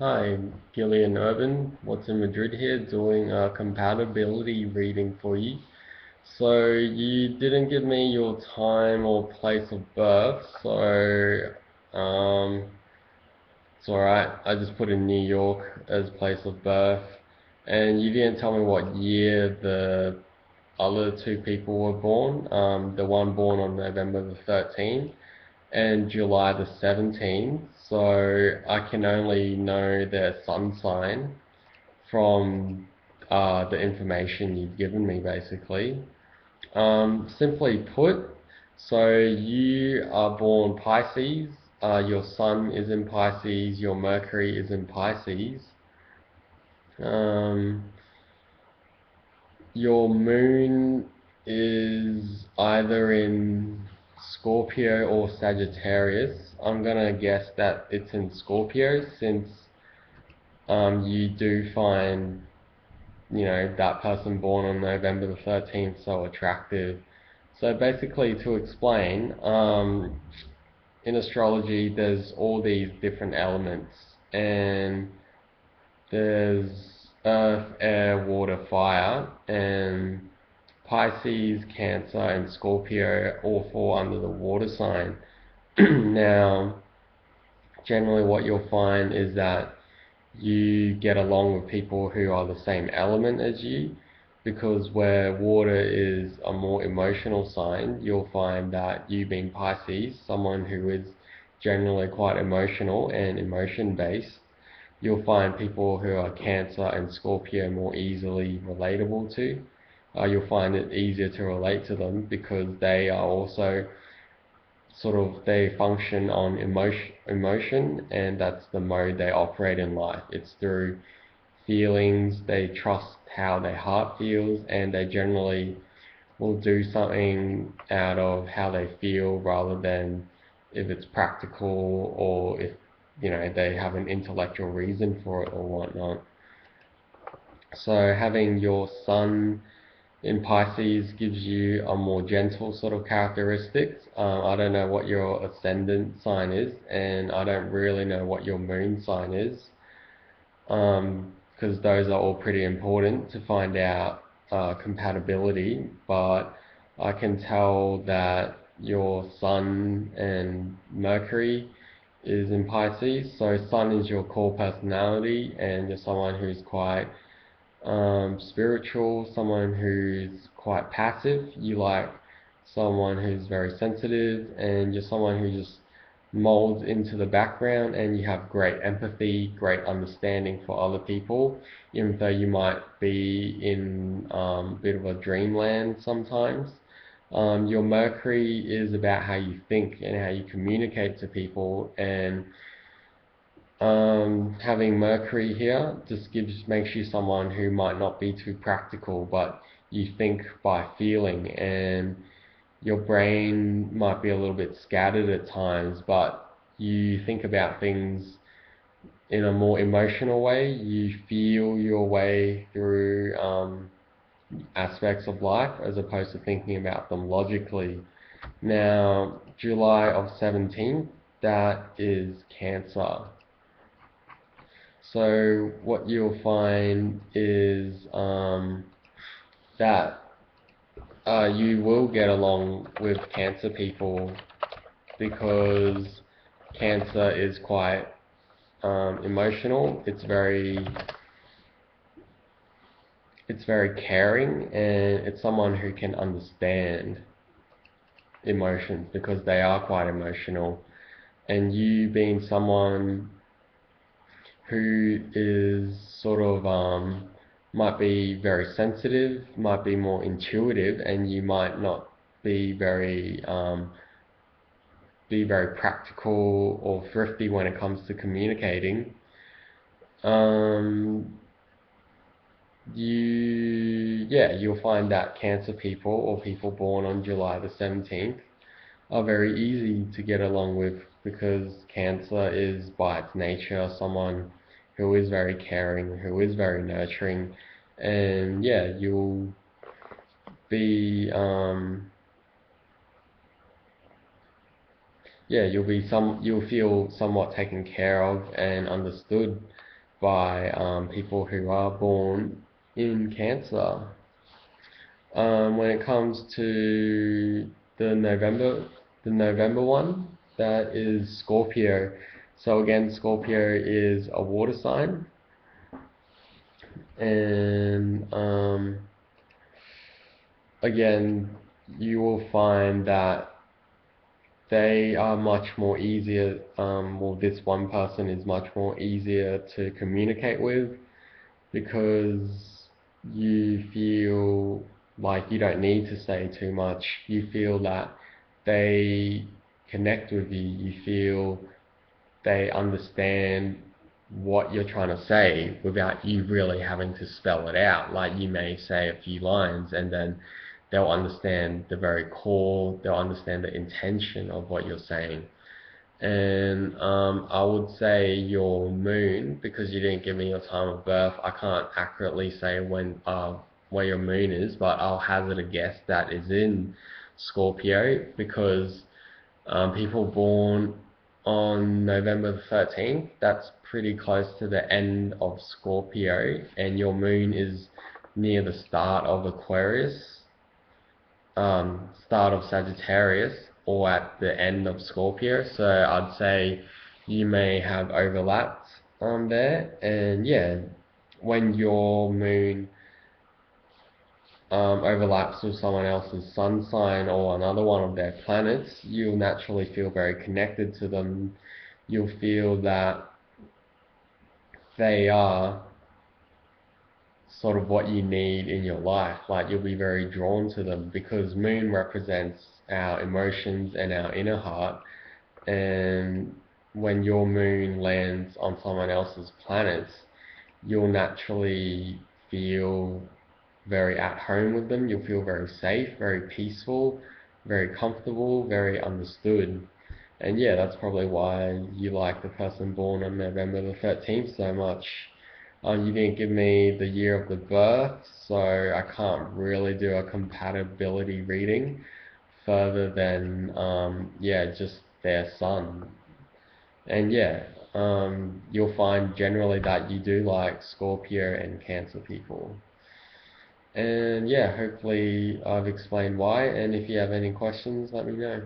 Hi, Gillianurban. What's in Madrid here doing a compatibility reading for you. So you didn't give me your time or place of birth, so um, it's alright. I just put in New York as place of birth, and you didn't tell me what year the other two people were born. The one born on November the 13th and July the 17th, so I can only know their sun sign from the information you've given me, basically. Simply put, so you are born Pisces, your sun is in Pisces, your Mercury is in Pisces. Um, your moon is either in Scorpio or Sagittarius. I'm gonna guess that it's in Scorpio since you do find, that person born on November the 13th so attractive. So basically, to explain, in astrology, there's all these different elements, and there's earth, air, water, fire, and Pisces, Cancer, and Scorpio all fall under the water sign. Now, generally what you'll find is that you get along with people who are the same element as you, because where water is a more emotional sign, you'll find that you being Pisces, someone who is generally quite emotional and emotion based, you'll find people who are Cancer and Scorpio more easily relatable to. You'll find it easier to relate to them because they are also they function on emotion, and that's the mode they operate in life. It's through feelings, they trust how their heart feels, and they generally will do something out of how they feel rather than if it's practical or if they have an intellectual reason for it or whatnot. So having your sun in Pisces gives you a more gentle sort of characteristics. I don't know what your ascendant sign is, and I don't really know what your moon sign is, because those are all pretty important to find out compatibility. But I can tell that your Sun and Mercury is in Pisces. So Sun is your core personality, and you're someone who's quite spiritual, someone who's quite passive. You like someone who's very sensitive, and you're someone who just molds into the background, and you have great empathy, great understanding for other people, even though you might be in a bit of a dreamland sometimes. Your Mercury is about how you think and how you communicate to people, and having Mercury here just makes you someone who might not be too practical, but you think by feeling, and your brain might be a little bit scattered at times, but you think about things in a more emotional way. You feel your way through aspects of life as opposed to thinking about them logically. Now, July of 17th, that is Cancer. So what you'll find is that you will get along with Cancer people because Cancer is quite emotional. It's very caring, and it's someone who can understand emotions because they are quite emotional. And you being someone who is might be very sensitive, might be more intuitive, and you might not be very practical or thrifty when it comes to communicating. You'll find that Cancer people or people born on July the 17th are very easy to get along with because Cancer is by its nature someone who is very caring, who is very nurturing, and be you'll feel somewhat taken care of and understood. by people who are born in Cancer. When it comes to the November one, that is Scorpio. So again, Scorpio is a water sign, and again, you will find that they are much more easier, well, this one person is much more easier to communicate with, because you feel like you don't need to say too much. You feel that they connect with you. You feel they understand what you're trying to say without you really having to spell it out. Like, you may say a few lines and then they'll understand the very core, they'll understand the intention of what you're saying. And I would say your moon, because you didn't give me your time of birth, I can't accurately say where your moon is, but I'll hazard a guess that is in Scorpio, because people born on November the 13th, that's pretty close to the end of Scorpio, and your moon is near the start of Aquarius, start of Sagittarius, or at the end of Scorpio. So I'd say you may have overlapped there. And yeah, when your moon overlaps with someone else's sun sign or another one of their planets, you'll naturally feel very connected to them. You'll feel that they are sort of what you need in your life. Like, you'll be very drawn to them, because moon represents our emotions and our inner heart. And when your moon lands on someone else's planets, you'll naturally feel very at home with them. You'll feel very safe, very peaceful, very comfortable, very understood. And yeah, that's probably why you like the person born on November the 13th so much. You didn't give me the year of the birth, so I can't really do a compatibility reading further than, yeah, just their sun. And yeah, you'll find generally that you do like Scorpio and Cancer people. And yeah, hopefully I've explained why, and if you have any questions, let me know.